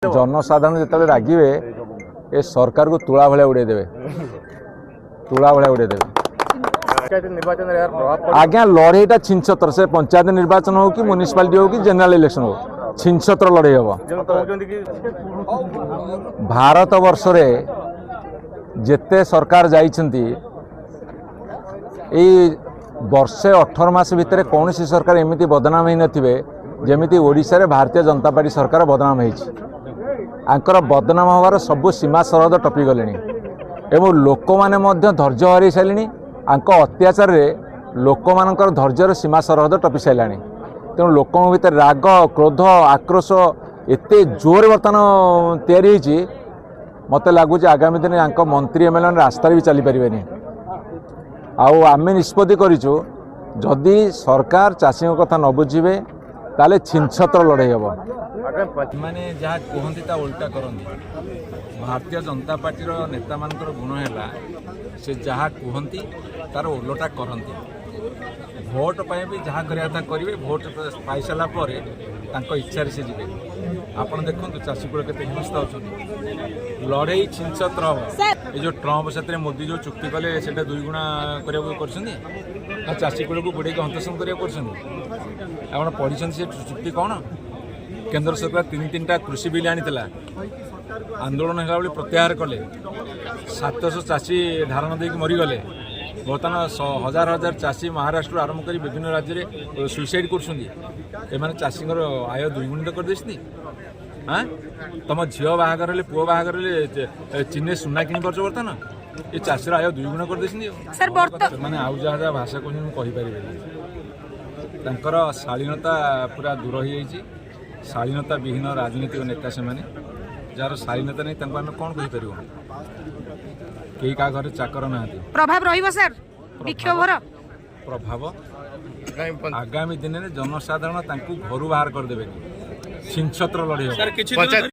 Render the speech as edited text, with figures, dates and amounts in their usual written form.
जनसाधारण जिते रागिवे ए सरकार को तुला भाया उड़ेदेवे तुला भाया उड़ेदेवे आज्ञा लड़ईटा छिंछतर से पंचायत निर्वाचन हो कि म्युनिसिपालिटी हो कि जनरल इलेक्शन हो छिंछतर लड़ई हम भारत वर्ष रे जेते सरकार जाइछंती वर्षे 18 मास भितर कौन सी सरकार एमती बदनाम ही नथिबे जेमिति ओडिशा रे भारतीय जनता पार्टी सरकार बदनाम होइछि आंकर बदनाम हवार सबु सीमा सरहद टपी गले एवं लोक मैंने धैर्य हर सारे आंक अत्याचार लोक मानकर धैर्यर सीमा सरहद टपी सारा तेणु लोक भीतर राग क्रोध आक्रोश एत जोर बर्तमान तैयारी मत लगुच आगामी दिन आंक मंत्री एमएलए रास्तार भी चली पारे आम निष्पत्ति करूँ जदि सरकार चाषी कथा न बुझे ताले छिंछतर लड़ई हम माने जहाँ कहती ता उल्टा करती भारतीय जनता पार्टी नेता मान गुण है से जहाँ कहती तार उल्टा करती भोट पाए भी जहाँ करा करेंगे भोट पाई सारा पर इच्छा से जी आप देखो चाषी कूल के हिंसत होती लड़ई छिंछतर हम ये जो ट्रम्प साथ मोदी जो चुक्ति कले से 2 गुणा कर चाषी कूल को बुड़े हंतसन कर पढ़ी से चुक्ति कौन केंद्र सरकार 3-3टा कृषि बिल आनी आंदोलन है प्रत्याहार कले 700 चाषी धारण दे मरीगले बर्तमान हजार हजार चाषी महाराष्ट्र आरंभ कर विभिन्न राज्य में सुइसाइड कर चाषी आय 2 गुणित कर हाँ तुम झील बाहागर पुओ बाहागर चीन सुना कि बर्तमान ये चाषीर आय 2 गुण कर मैंने आउ जहाँ भाषा कहीपर शालीनता पूरा दूर हो जाइए शालीनता विहीन राजनीतिक नेता से जार शालीनता नहीं आम कौन कहीपर कई का घर चाकर ना प्रभाव रहिबो सर विक्षोभर प्रभाव आगामी दिन में जनसाधारण घर बाहर करदे छिंछतर लड़े।